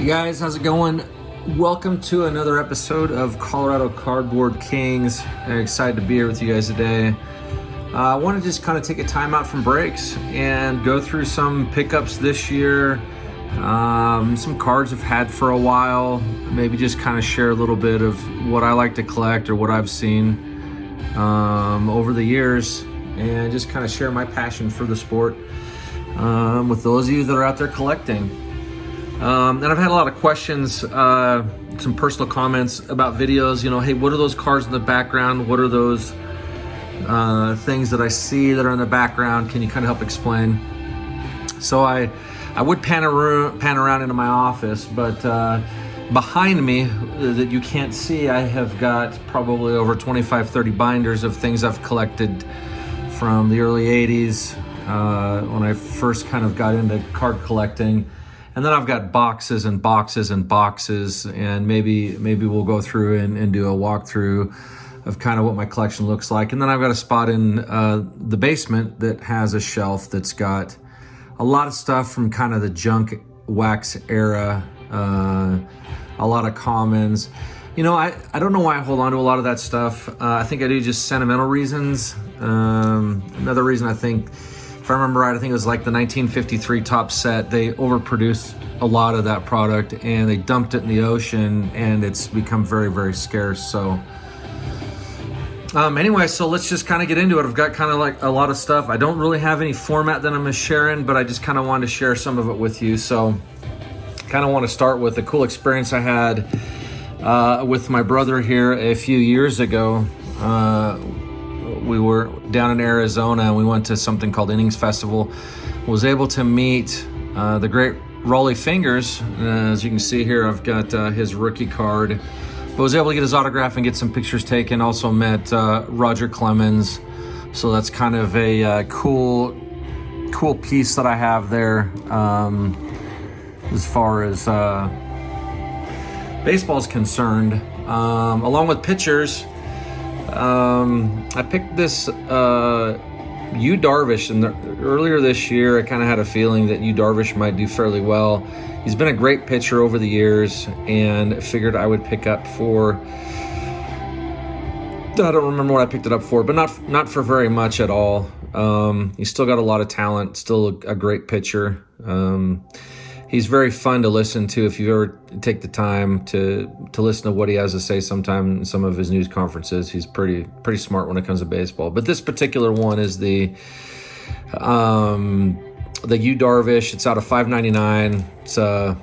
Guys, how's it going? Welcome to another episode of Colorado Cardboard Kings. I'm excited to be here with you guys today. I want to just kind of take a time out from breaks and go through some pickups this year, some cards I've had for a while, maybe just kind of share a little bit of what I like to collect or what I've seen over the years, and just kind of share my passion for the sport with those of you that are out there collecting. And I've had a lot of questions, some personal comments about videos, hey, what are those cards in the background? What are those things that I see that are in the background? Can you kind of help explain? So I would pan around into my office, but behind me that you can't see, I have got probably over 25, 30 binders of things I've collected from the early 80s when I first kind of got into card collecting. And then I've got boxes and boxes and boxes, and maybe we'll go through and do a walkthrough of kind of what my collection looks like. And then I've got a spot in the basement that has a shelf that's got a lot of stuff from kind of the junk wax era, a lot of commons. I don't know why I hold on to a lot of that stuff. I think I do just sentimental reasons. Another reason, I think, if I remember right, I think it was like the 1953 top set. They overproduced a lot of that product and they dumped it in the ocean, and it's become very, very scarce. So anyway, so let's just kind of get into it. I've got kind of like a lot of stuff. I don't really have any format that I'm sharing, but I just kind of wanted to share some of it with you. So kind of want to start with a cool experience I had with my brother here a few years ago. We were down in Arizona and we went to something called Innings Festival. Was able to meet the great Rollie Fingers. As you can see here, I've got his rookie card. But was able to get his autograph and get some pictures taken. Also met Roger Clemens. So that's kind of a cool piece that I have there as far as baseball is concerned. Along with pitchers, I picked this Yu Darvish, and earlier this year I kind of had a feeling that Yu Darvish might do fairly well. He's been a great pitcher over the years, and figured I would pick up for, I don't remember what I picked it up for, but not for very much at all. He's still got a lot of talent, still a great pitcher. He's very fun to listen to if you ever take the time to listen to what he has to say sometime in some of his news conferences. He's pretty smart when it comes to baseball. But this particular one is the Yu Darvish. It's out of $5.99. It's the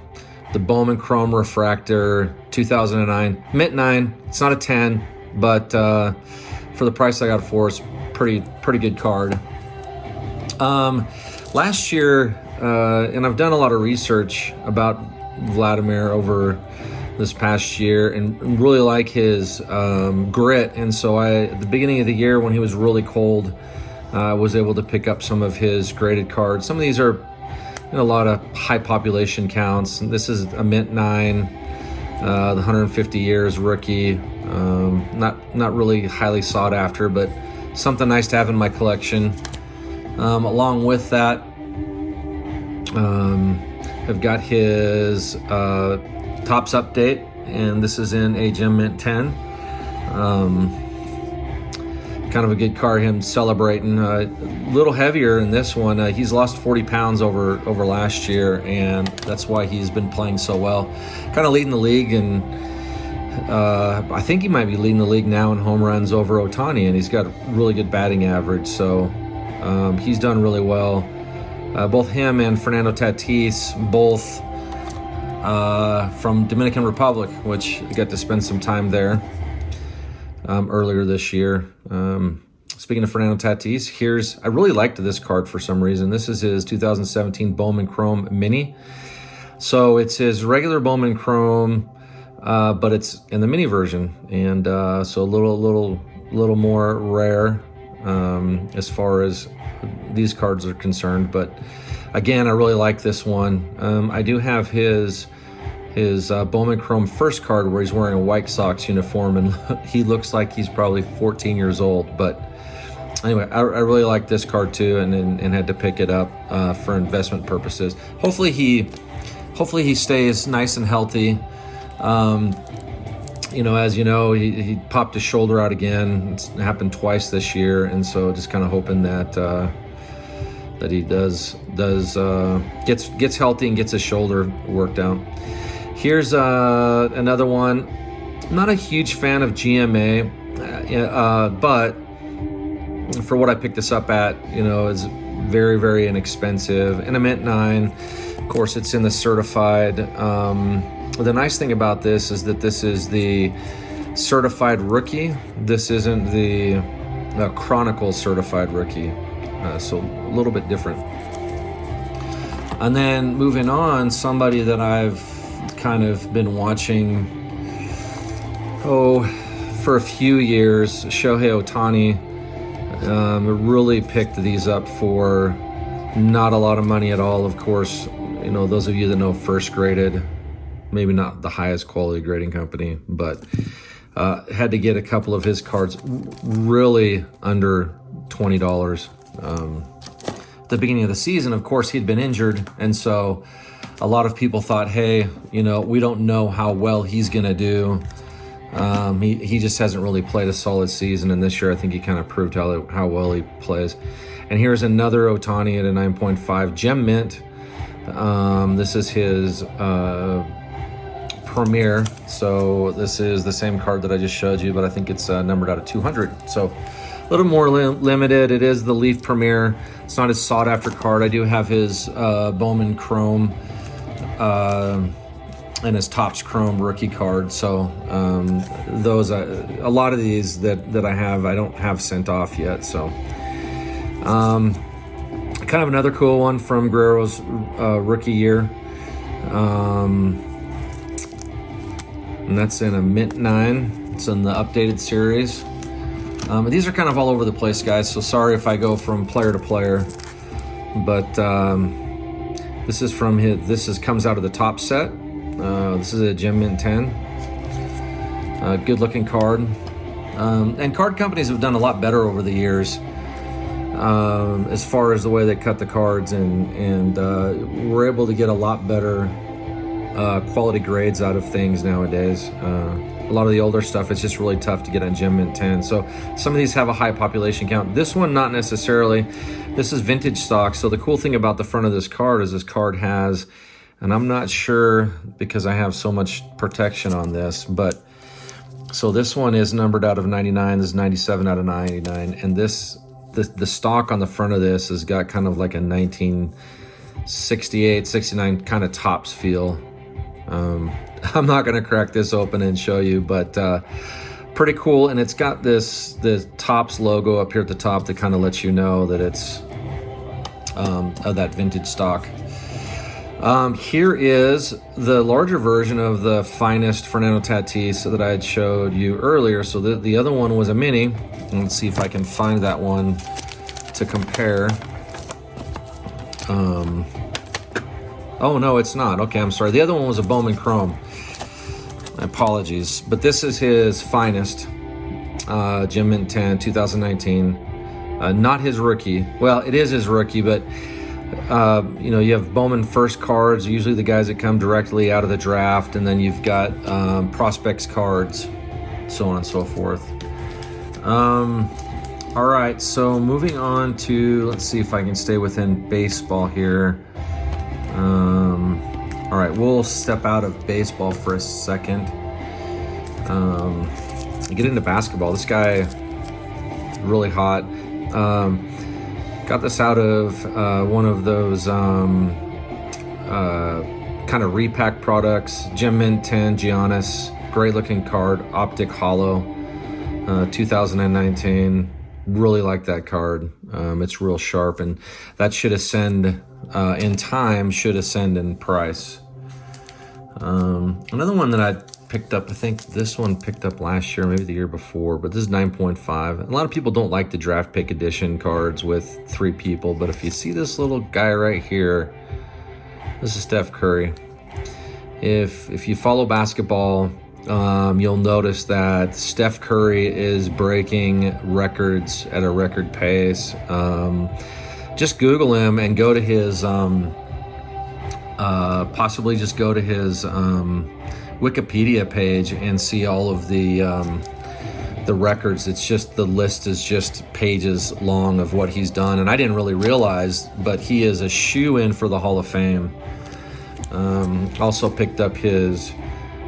Bowman Chrome Refractor 2009. Mint 9. It's not a 10, but for the price I got it for, it's pretty good card. Last year, and I've done a lot of research about Vladimir over this past year and really like his grit. And so at the beginning of the year when he was really cold, I was able to pick up some of his graded cards. Some of these are a lot of high population counts. And this is a mint 9, the 150 years rookie. Not really highly sought after, but something nice to have in my collection. Along with that, I've got his Topps update, and this is in a Gem Mint 10. Kind of a good card, him celebrating. A little heavier in this one. He's lost 40 pounds over last year, and that's why he's been playing so well. Kind of leading the league, and I think he might be leading the league now in home runs over Ohtani, and he's got a really good batting average, so he's done really well. Both him and Fernando Tatis, both from Dominican Republic, which I got to spend some time there earlier this year. Speaking of Fernando Tatis, I really liked this card for some reason. This is his 2017 Bowman Chrome Mini. So it's his regular Bowman Chrome, but it's in the mini version, and so a little more rare as far as these cards are concerned. But again, I really like this one. I do have his Bowman Chrome first card where he's wearing a White Sox uniform, and he looks like he's probably 14 years old. But anyway, I really like this card too, and had to pick it up for investment purposes. Hopefully he hopefully he stays nice and healthy. You know, as you know, he popped his shoulder out again. It's happened twice this year, and so just kind of hoping that that he gets healthy and gets his shoulder worked out. Here's another one. I'm not a huge fan of GMA, but for what I picked this up at, you know, is very, very inexpensive. And a Mint 9, of course, it's in the certified. The nice thing about this is that this is the certified rookie. This isn't the Chronicle certified rookie, so a little bit different. And then moving on, somebody that I've kind of been watching for a few years, Shohei Ohtani. Really picked these up for not a lot of money at all. Of course, you know, those of you that know First Graded, maybe not the highest quality grading company, but had to get a couple of his cards really under $20. At the beginning of the season, of course, he'd been injured, and so a lot of people thought, hey, you know, we don't know how well he's gonna do. He just hasn't really played a solid season, and this year I think he kind of proved how well he plays. And here's another Ohtani at a 9.5 Gem Mint. This is his Premier, so this is the same card that I just showed you, but I think it's numbered out of 200, so a little more limited. It is the Leaf Premier. It's not his sought after card. I do have his Bowman Chrome and his Topps Chrome rookie card, so those a lot of these that I have, I don't have sent off yet. So kind of another cool one from Guerrero's rookie year, and that's in a Mint 9. It's in the updated series. These are kind of all over the place, guys, so sorry if I go from player to player, but this is from his. Comes out of the top set. This is a Gem Mint 10. Good looking card. And card companies have done a lot better over the years as far as the way they cut the cards, and we're able to get a lot better quality grades out of things nowadays. A lot of the older stuff, it's just really tough to get on Gem Mint 10. So some of these have a high population count. This one, not necessarily. This is vintage stock. So the cool thing about the front of this card is this card has, and I'm not sure because I have so much protection on this, but so this one is numbered out of 99. This is 97 out of 99. And the stock on the front of this has got kind of like a 1968, 69 kind of Topps feel. I'm not going to crack this open and show you, but pretty cool. And it's got the Topps logo up here at the top that kind of lets you know that it's of that vintage stock. Here is the larger version of the finest Fernando Tatis that I had showed you earlier. So the other one was a mini. Let's see if I can find that one to compare. Oh, no, it's not. Okay, I'm sorry. The other one was a Bowman Chrome. Apologies. But this is his finest. Gem Mint 10, 2019. Not his rookie. Well, it is his rookie, but you know, you have Bowman first cards, usually the guys that come directly out of the draft, and then you've got prospects cards, so on and so forth. All right, so moving on to, let's see if I can stay within baseball here. All right, we'll step out of baseball for a second. Get into basketball. This guy, really hot. Got this out of one of those kind of repack products. Gem Mint 10 Giannis, great looking card, optic hollow, 2019. Really like that card. It's real sharp, and that should ascend in time, should ascend in price. Another one that I picked up, I think this one picked up last year, maybe the year before, but this is 9.5. A lot of people don't like the draft pick edition cards with 3 people, but if you see this little guy right here, this is Steph Curry. If you follow basketball, you'll notice that Steph Curry is breaking records at a record pace. Just Google him and go to his possibly just go to his Wikipedia page and see all of the records. It's just, the list is just pages long of what he's done, and I didn't really realize, but he is a shoe-in for the Hall of Fame. Also picked up his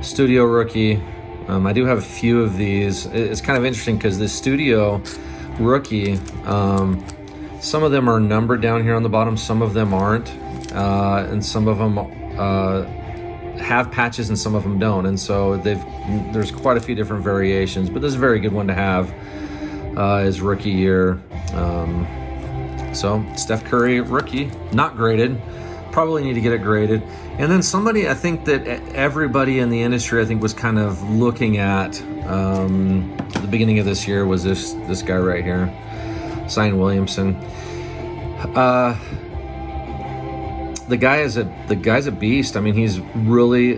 studio rookie. I do have a few of these. It's kind of interesting because this studio rookie, some of them are numbered down here on the bottom, some of them aren't, and some of them have patches and some of them don't, and so there's quite a few different variations, but this is a very good one to have, his rookie year. So Steph Curry rookie, not graded, probably need to get it graded. And then somebody, I think that everybody in the industry, I think, was kind of looking at the beginning of this year, was this guy right here, Zion Williamson. The guy's a beast. I mean, he's really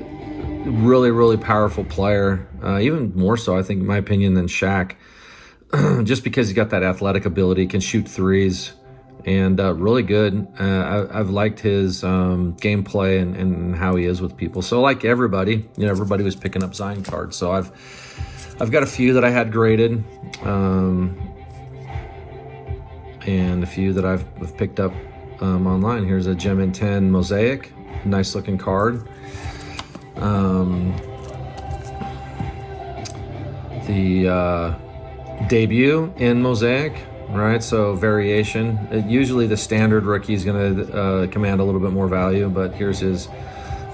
powerful player. Even more so, I think, in my opinion, than Shaq. Just because he's got that athletic ability, can shoot threes, and really good. I've liked his gameplay and how he is with people. So like everybody, everybody was picking up Zion cards. So I've got a few that I had graded, and a few that I've picked up online. Here's a Gem in 10 Mosaic, nice looking card. The debut in Mosaic, right? So variation. Usually the standard rookie is going to command a little bit more value, but here's his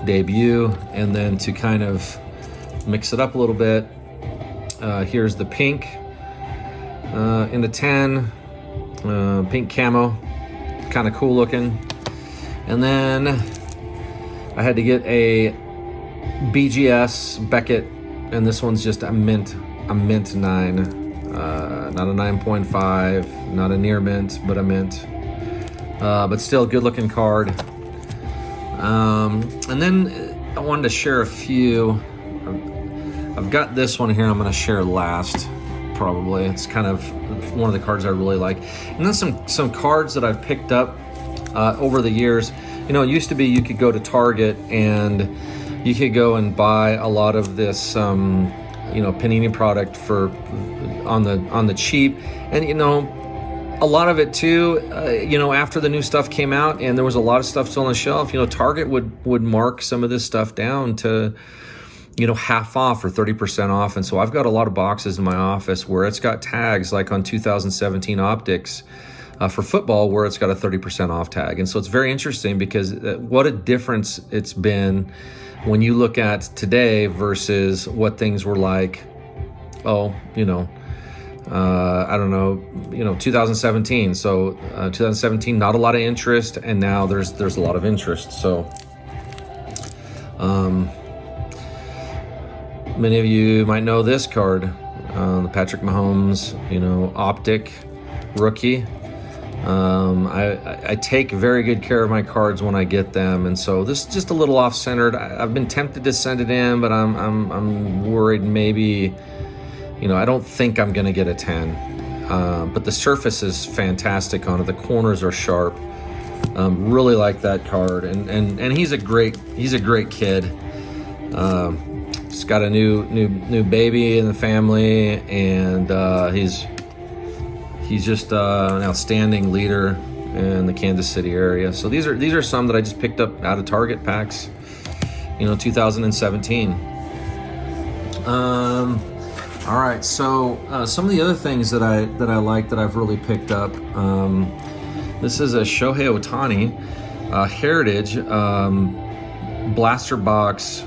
debut. And then to kind of mix it up a little bit, here's the pink in the 10, pink camo, kind of cool looking. And then I had to get a BGS Beckett, and this one's just a mint 9, not a 9.5, not a near mint, but a mint, but still a good looking card. And then I wanted to share a few. I've got this one here I'm going to share last, probably. It's kind of one of the cards I really like. And then some cards that I've picked up over the years. It used to be you could go to Target and you could go and buy a lot of this Panini product for on the cheap, and a lot of it too, after the new stuff came out and there was a lot of stuff still on the shelf, Target would mark some of this stuff down to half off or 30% off. And so I've got a lot of boxes in my office where it's got tags, like on 2017 Optics for football, where it's got a 30% off tag. And so it's very interesting because what a difference it's been when you look at today versus what things were like, I don't know, 2017. So 2017, not a lot of interest, and now there's a lot of interest. So many of you might know this card, the Patrick Mahomes, Optic rookie. I take very good care of my cards when I get them, and so this is just a little off-centered. I've been tempted to send it in, but I'm worried maybe, I don't think I'm going to get a 10. But the surface is fantastic on it. The corners are sharp. Really like that card, and he's a great kid. He's got a new baby in the family, and he's just an outstanding leader in the Kansas City area. So these are some that I just picked up out of Target packs, 2017. All right, so some of the other things that I like that I've really picked up. This is a Shohei Ohtani Heritage blaster box.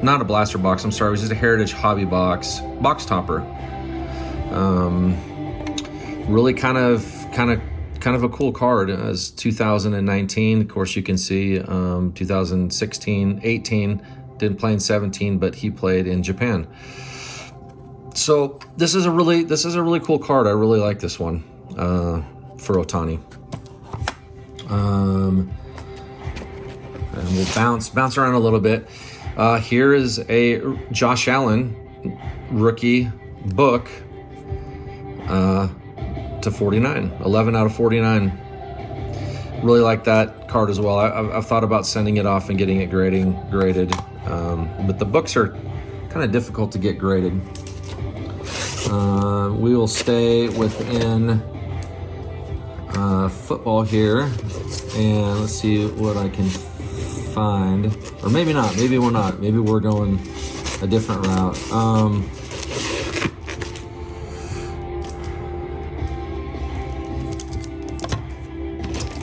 Not a blaster box, I'm sorry. It was just a Heritage hobby box topper. Really kind of a cool card. As 2019, of course, you can see 2016, 18 didn't play in 17, but he played in Japan. So this is a really cool card. I really like this one for Ohtani. And we'll bounce around a little bit. Here is a Josh Allen rookie book to 49, 11 out of 49. Really like that card as well. I've thought about sending it off and getting it graded, but the books are kind of difficult to get graded. We will stay within football here, and let's see what I can find. Or maybe not. Maybe we're not. Maybe we're going a different route.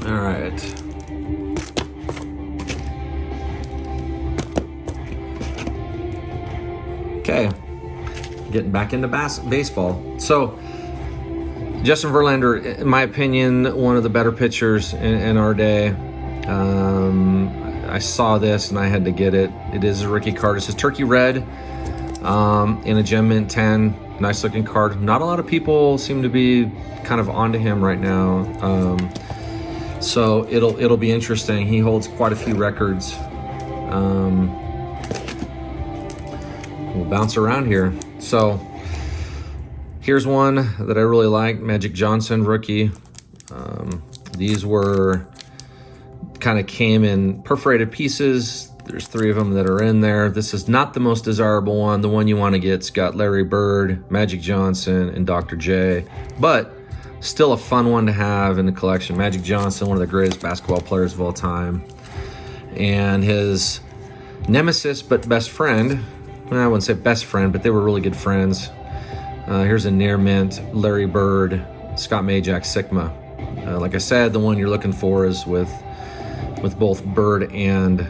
All right. Okay. Getting back into baseball. So, Justin Verlander, in my opinion, one of the better pitchers in our day. I saw this and I had to get it. It is a rookie card. It says Turkey Red in a Gem Mint 10. Nice looking card. Not a lot of people seem to be kind of onto him right now. So it'll be interesting. He holds quite a few records. We'll bounce around here. So here's one that I really like, Magic Johnson rookie. These were kind of came in perforated pieces. There's 3 of them that are in there. This is not the most desirable one. The one you want to get's got Larry Bird, Magic Johnson, and Dr. J, but still a fun one to have in the collection. Magic Johnson, one of the greatest basketball players of all time, and his nemesis but best friend, well, I wouldn't say best friend, but they were really good friends. Here's a near mint, Larry Bird, Scott Majak Sigma. Like I said, the one you're looking for is with both Bird and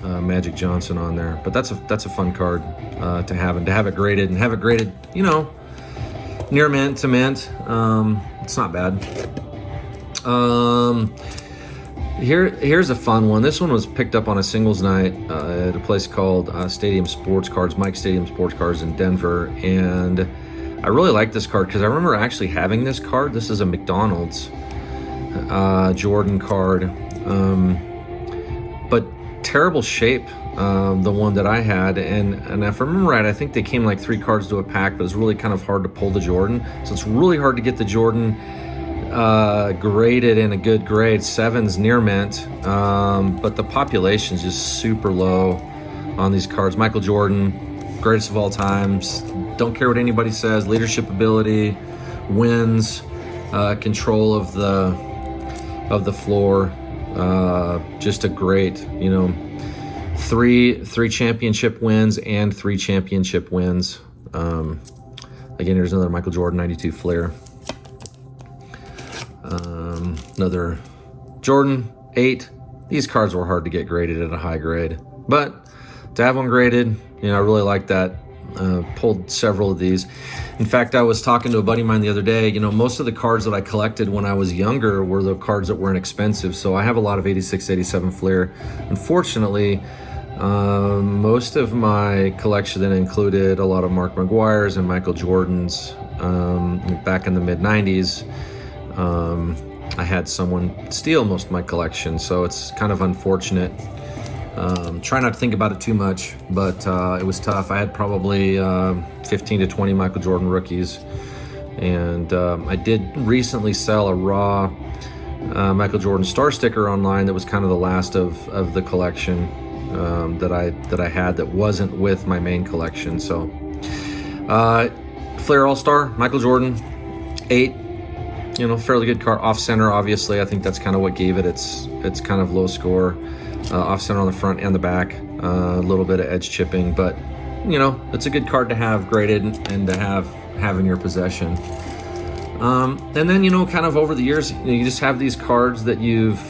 Magic Johnson on there. But that's a fun card to have, and to have it graded, you know, near mint to mint. It's not bad. Here's a fun one. This one was picked up on a singles night at a place called Stadium Sports Cards, Mike's Stadium Sports Cards in Denver, and I really like this card because I remember actually having this card. This is a McDonald's Jordan card, but terrible shape. The one that I had, and if I remember right, I think they came like 3 cards to a pack, but it's really kind of hard to pull the Jordan. So it's really hard to get the Jordan graded in a good grade. 7's near mint, but the population is just super low on these cards. Michael Jordan, greatest of all times. Don't care what anybody says. Leadership ability, wins, control of the floor. Just a great, you know, three championship wins and 3 championship wins. Again, here's another Michael Jordan 92 Flair. Another Jordan 8. These cards were hard to get graded at a high grade, but to have one graded, you know, I really like that. Pulled several of these. In fact, I was talking to a buddy of mine the other day. You know, most of the cards that I collected when I was younger were the cards that weren't expensive. So I have a lot of 86, 87 Flair. Unfortunately, most of my collection then included a lot of Mark McGuire's and Michael Jordan's. Back in the mid-90s, I had someone steal most of my collection, so it's kind of unfortunate. Try not to think about it too much, but it was tough. I had probably 15 to 20 Michael Jordan rookies, and I did recently sell a raw Michael Jordan star sticker online that was kind of the last of the collection that I had that wasn't with my main collection. So Flair All-Star, Michael Jordan, 8. You know, fairly good card. Off center, obviously. I think that's kind of what gave it its kind of low score. Off center on the front and the back. A little bit of edge chipping, but you know, it's a good card to have graded and to have in your possession. And then, you know, kind of over the years, you just have these cards that you've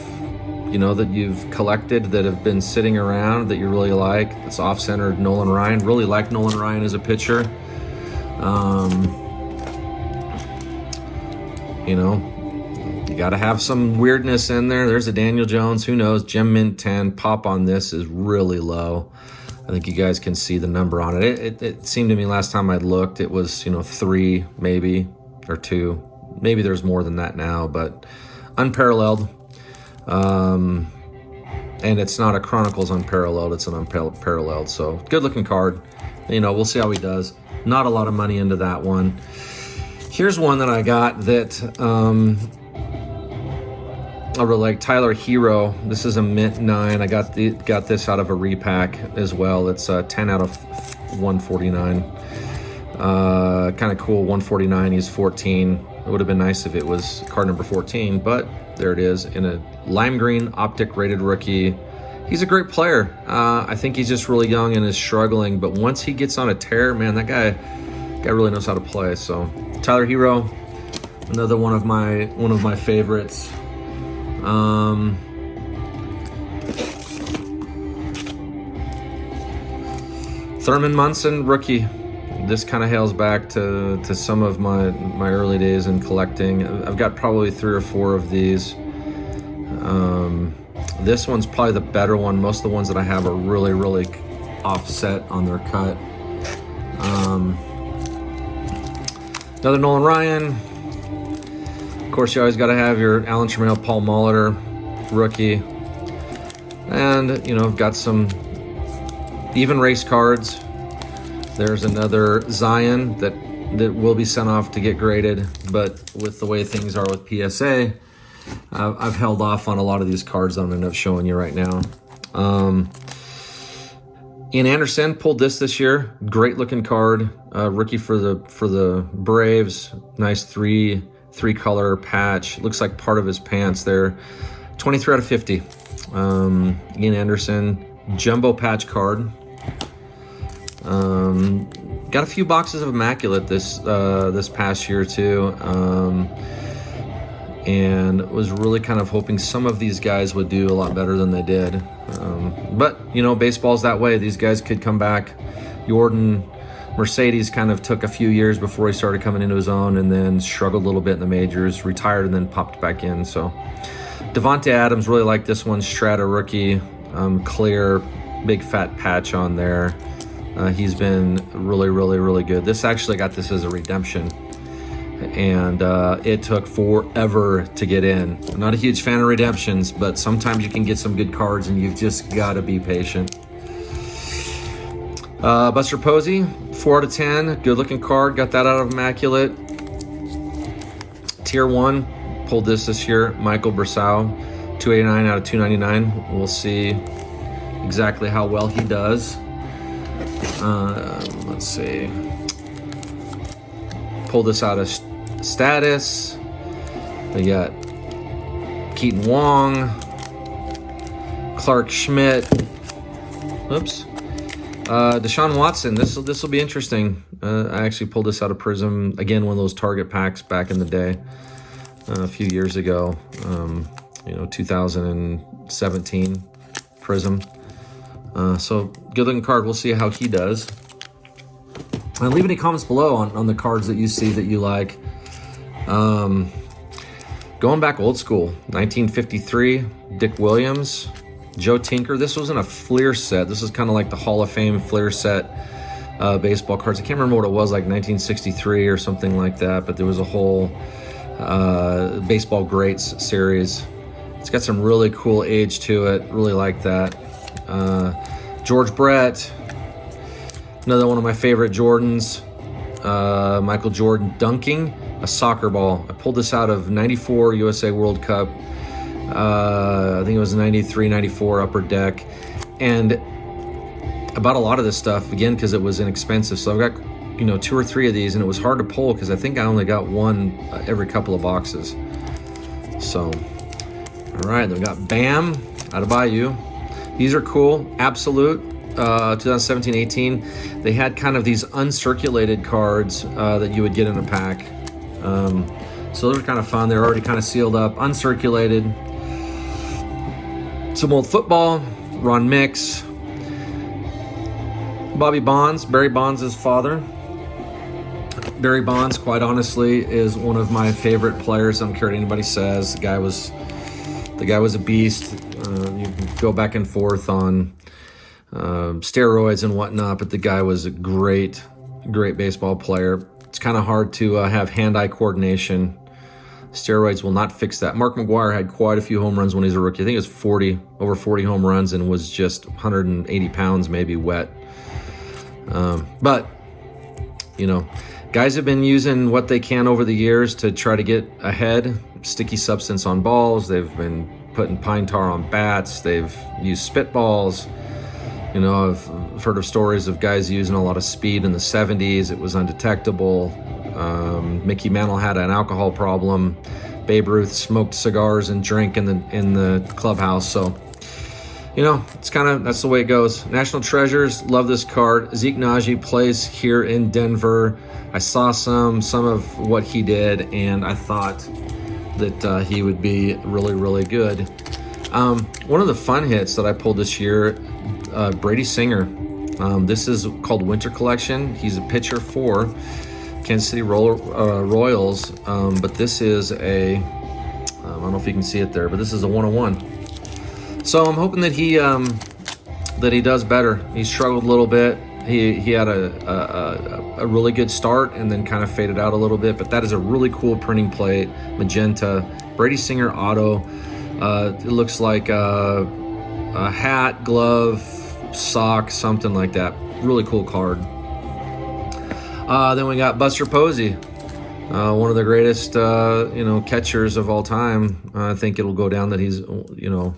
collected that have been sitting around that you really like. It's off-centered Nolan Ryan. Really like Nolan Ryan as a pitcher. You know, you got to have some weirdness in there. There's a Daniel Jones. Who knows? Gem Mint 10. Pop on this is really low. I think you guys can see the number on it. It seemed to me last time I looked, it was, you know, 3 maybe, or 2. Maybe there's more than that now, but unparalleled. And it's not a Chronicles unparalleled, it's an unparalleled. So good looking card. You know, we'll see how he does. Not a lot of money into that one. Here's one that I got that I really like Tyler Hero. This is a mint 9. I got this out of a repack as well. It's 10 out of 149. Kind of cool. 149. He's 14. It would have been nice if it was card number 14, but there it is in a lime green optic rated rookie. He's a great player. I think he's just really young and is struggling, but once he gets on a tear, man, that guy really knows how to play. So Tyler Hero, another one of my favorites. Thurman Munson, rookie. This kind of hails back to some of my early days in collecting. I've got probably 3 or 4 of these. This one's probably the better one. Most of the ones that I have are really, really offset on their cut. Another Nolan Ryan. Of course, you always got to have your Alan Trammell, Paul Molitor, rookie. And, you know, I've got some even race cards. There's another Zion that will be sent off to get graded, but with the way things are with PSA, I've held off on a lot of these cards I'm going to end up showing you right now. Ian Anderson pulled this year. Great looking card. Rookie for the Braves. Nice three color patch. Looks like part of his pants there. 23 out of 50. Ian Anderson. Jumbo patch card. Got a few boxes of Immaculate this past year too. And was really kind of hoping some of these guys would do a lot better than they did. But, you know, baseball's that way. These guys could come back. Jordan Mercedes kind of took a few years before he started coming into his own and then struggled a little bit in the majors, retired, and then popped back in. So Devontae Adams, really like this one. Strata rookie, clear, big fat patch on there. He's been really, really, really good. This actually got this as a redemption. And it took forever to get in. I'm not a huge fan of redemptions, but sometimes you can get some good cards and you've just got to be patient. Buster Posey, 4 out of 10. Good looking card. Got that out of Immaculate. Tier 1, pulled this year. Michael Brassow, 289 out of 299. We'll see exactly how well he does. Let's see. Pull this out of Status. We got Keaton Wong, Clark Schmidt. Oops. Deshaun Watson. This will be interesting. I actually pulled this out of Prism again, one of those Target packs back in the day, a few years ago. 2017 Prism. So good looking card. We'll see how he does. Leave any comments below on the cards that you see that you like. Going back old school, 1953, Dick Williams, Joe Tinker. This wasn't a Fleer set. This is kind of like the Hall of Fame Fleer set baseball cards. I can't remember what it was, like 1963 or something like that, but there was a whole Baseball Greats series. It's got some really cool age to it. Really like that. George Brett. Another one of my favorite Jordans, Michael Jordan dunking a soccer ball. I pulled this out of 94 USA World Cup. I think it was 93, 94 Upper Deck. And I bought a lot of this stuff, again, because it was inexpensive. So I've got, 2 or 3 of these, and it was hard to pull because I think I only got one every couple of boxes. So, all right, then we got Bam out of Bayou. These are cool. Absolute. 2017-18, they had kind of these uncirculated cards that you would get in a pack. So those are kind of fun. They're already kind of sealed up, uncirculated. Some old football, Ron Mix, Bobby Bonds, Barry Bonds' father. Barry Bonds, quite honestly, is one of my favorite players. I don't care what anybody says. The guy was a beast. You can go back and forth on steroids and whatnot, but the guy was a great baseball player. It's kind of hard to have hand-eye coordination. Steroids will not fix that. Mark McGwire had quite a few home runs when he was a rookie. I think it was over 40 home runs and was just 180 pounds maybe wet. But, guys have been using what they can over the years to try to get ahead sticky substance on balls. They've been putting pine tar on bats. They've used spitballs. You know, I've heard of stories of guys using a lot of speed in the 70s. It was undetectable. Mickey Mantle had an alcohol problem. Babe Ruth smoked cigars and drank in the clubhouse. So, you know, that's the way it goes. National Treasures, love this card. Zeke Najee plays here in Denver. I saw some of what he did, and I thought that he would be really, really good. One of the fun hits that I pulled this year, Brady Singer. This is called Winter Collection. He's a pitcher for Kansas City Royals, but this is I don't know if you can see it there, but this is a 101. So I'm hoping that he does better. He struggled a little bit. He had a really good start and then kind of faded out a little bit, but that is a really cool printing plate, magenta. Brady Singer auto. It looks like a hat, glove, sock, something like that. Really cool card. Then we got Buster Posey, one of the greatest catchers of all time. I think it'll go down that he's one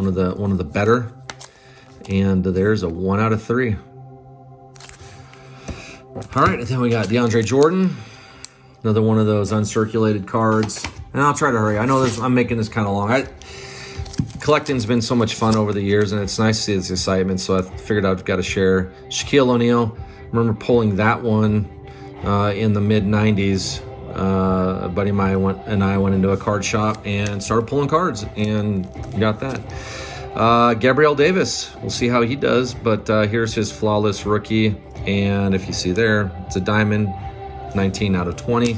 of the better. And there's a 1 out of 3. All right, and then we got DeAndre Jordan, another one of those uncirculated cards. And I'll try to hurry. I know I'm making this kind of long. Collecting's been so much fun over the years, and it's nice to see this excitement, so I figured I've got to share. Shaquille O'Neal, remember pulling that one in the mid-90s. A buddy of mine and I went into a card shop and started pulling cards, and got that. Gabriel Davis, we'll see how he does, but here's his flawless rookie, and if you see there, it's a diamond, 19 out of 20.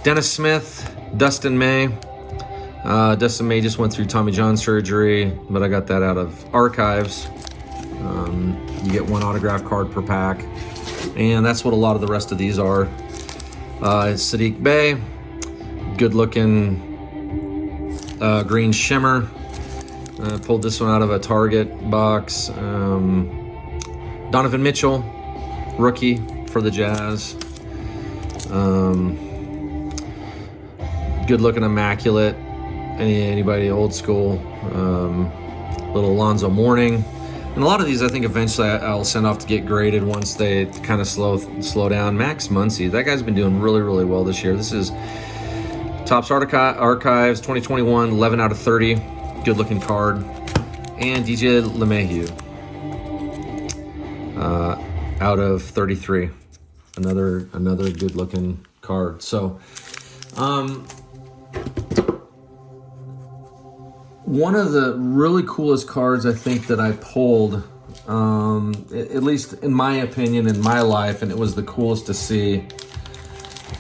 Dennis Smith, Dustin May. Dustin May just went through Tommy John surgery, but I got that out of Archives. You get 1 autograph card per pack, and that's what a lot of the rest of these are. Sadiq Bey, good looking green shimmer. Pulled this one out of a Target box. Donovan Mitchell, rookie for the Jazz. Good looking, immaculate. Anybody old school. Little Alonzo Mourning. And a lot of these I think eventually I'll send off to get graded once they kind of slow down. Max Muncy, that guy's been doing really, really well this year. This is Topps Archives 2021, 11 out of 30. Good looking card. And DJ LeMahieu, out of 33. Another good looking card. So one of the really coolest cards I think that I pulled, at least in my opinion, in my life, and it was the coolest to see.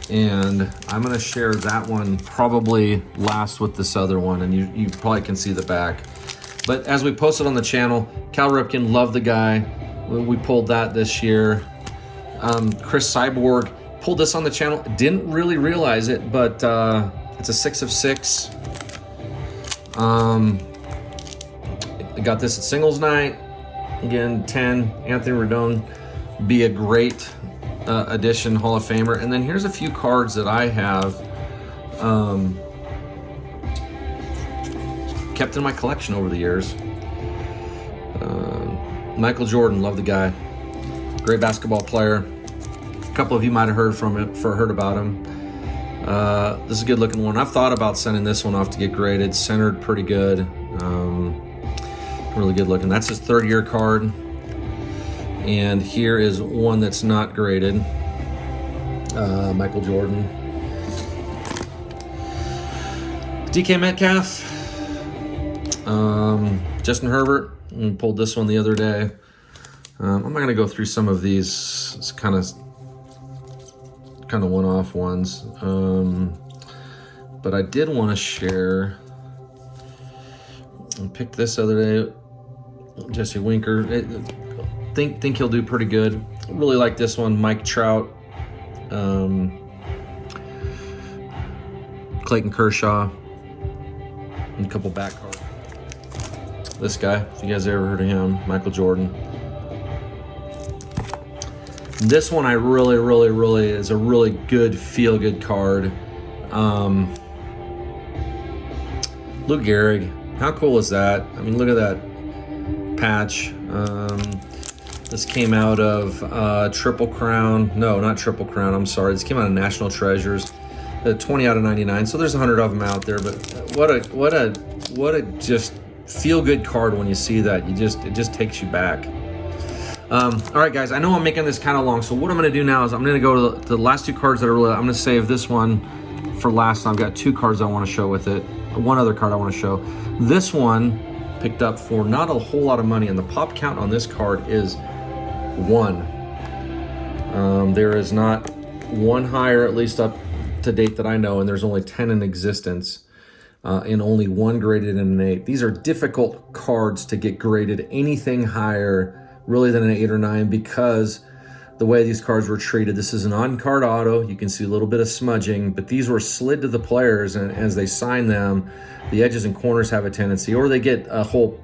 And I'm going to share that one probably last with this other one, and you probably can see the back. But as we posted on the channel, Cal Ripken, love the guy. We pulled that this year. Chris Cyborg pulled this on the channel. Didn't really realize it, but it's a 6 of 6. I got this at singles night. Again, 10. Anthony Rendon, be a great addition, Hall of Famer. And then here's a few cards that I have kept in my collection over the years. Michael Jordan, love the guy. Great basketball player. A couple of you might have heard about him. This is a good looking one. I've thought about sending this one off to get graded. Centered pretty good. Really good looking. That's his 3rd year card. And here is one that's not graded. Michael Jordan. DK Metcalf. Justin Herbert. I pulled this one the other day. I'm not going to go through some of these. It's kind of one-off ones. But I did want to share. I picked this other day. Jesse Winker. Think he'll do pretty good. Really like this one. Mike Trout. Clayton Kershaw. And a couple back cards. This guy, if you guys ever heard of him, Michael Jordan. This one I really is a really good feel-good card. Lou Gehrig, how cool is that? I mean, look at that patch. This came out of Triple Crown. No, not Triple Crown. I'm sorry. This came out of National Treasures. 20 out of 99. So there's 100 of them out there. But what a just feel good card when you see that. It just takes you back. All right, guys. I know I'm making this kind of long. So what I'm going to do now is I'm going to go to the last two cards that are really. I'm going to save this one for last. I've got two cards I want to show with it. One other card I want to show. This one picked up for not a whole lot of money, and the pop count on this card is 1. There is not one higher, at least up to date that I know, and there's only 10 in existence, and only one graded in an 8. These are difficult cards to get graded anything higher really than an 8 or 9 because the way these cards were treated. This is an on-card auto. You can see a little bit of smudging, but these were slid to the players, and as they sign them, the edges and corners have a tendency, or they get a whole,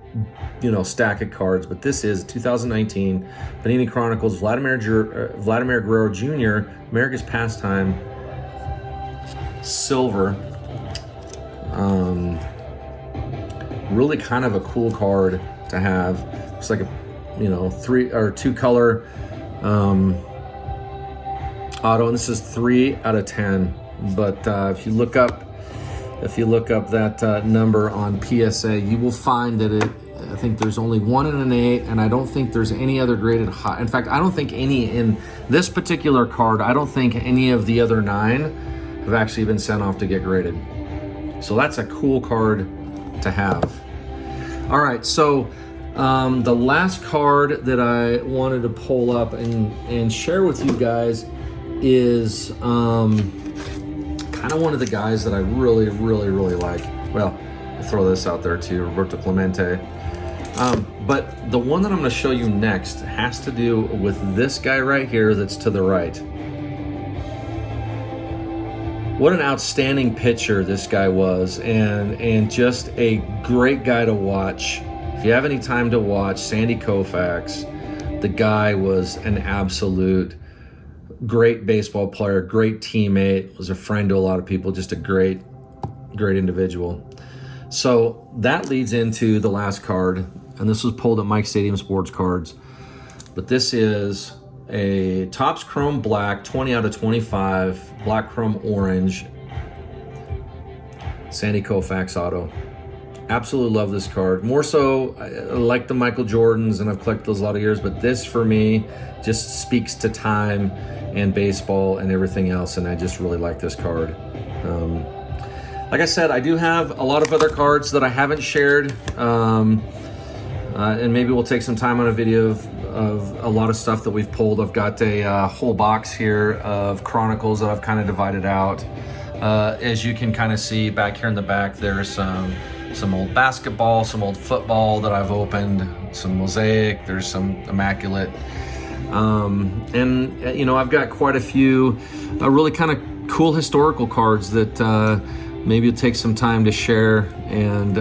stack of cards. But this is 2019 Panini Chronicles Vladimir Guerrero Jr. America's Pastime Silver. Really kind of a cool card to have. It's like a 3 or 2 color auto, and this is 3 out of 10. But if you look up that number on PSA, you will find that I think there's only 1 in an 8, and I don't think there's any other graded high. In fact, I don't think any in this particular card. I don't think any of the other 9 have actually been sent off to get graded. So that's a cool card to have. All right, so the last card that I wanted to pull up and share with you guys is kind of one of the guys that I really like. Well, I'll throw this out there too, Roberto Clemente. But the one that I'm going to show you next has to do with this guy right here that's to the right. What an outstanding pitcher this guy was, and just a great guy to watch. If you have any time to watch Sandy Koufax, the guy was an absolute great baseball player, great teammate, was a friend to a lot of people, just a great individual. So that leads into the last card, and this was pulled at Mike Stadium Sports Cards. But this is a Topps Chrome Black, 20 out of 25, Black Chrome Orange, Sandy Koufax auto. Absolutely love this card. More so, I like the Michael Jordans, and I've collected those a lot of years, but this for me just speaks to time and baseball and everything else, and I just really like this card. Like I said, I do have a lot of other cards that I haven't shared, and maybe we'll take some time on a video of a lot of stuff that we've pulled. I've got a whole box here of Chronicles that I've kind of divided out. As you can kind of see back here in the back, there's some old basketball, some old football that I've opened, some Mosaic, there's some Immaculate. And I've got quite a few really kind of cool historical cards that maybe it'll take some time to share and,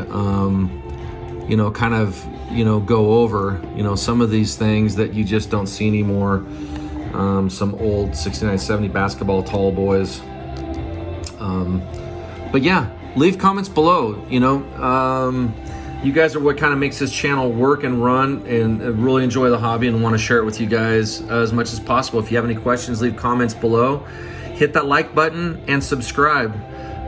go over, some of these things that you just don't see anymore. Some old 69, 70 basketball tall boys. But yeah, leave comments below. You guys are what kind of makes this channel work and run, and really enjoy the hobby and want to share it with you guys as much as possible. If you have any questions, leave comments below. Hit that like button and subscribe.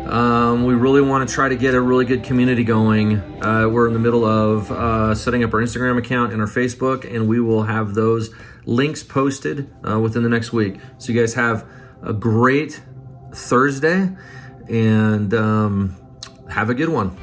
We really want to try to get a really good community going. We're in the middle of setting up our Instagram account and our Facebook, and we will have those links posted within the next week. So you guys have a great Thursday, and have a good one.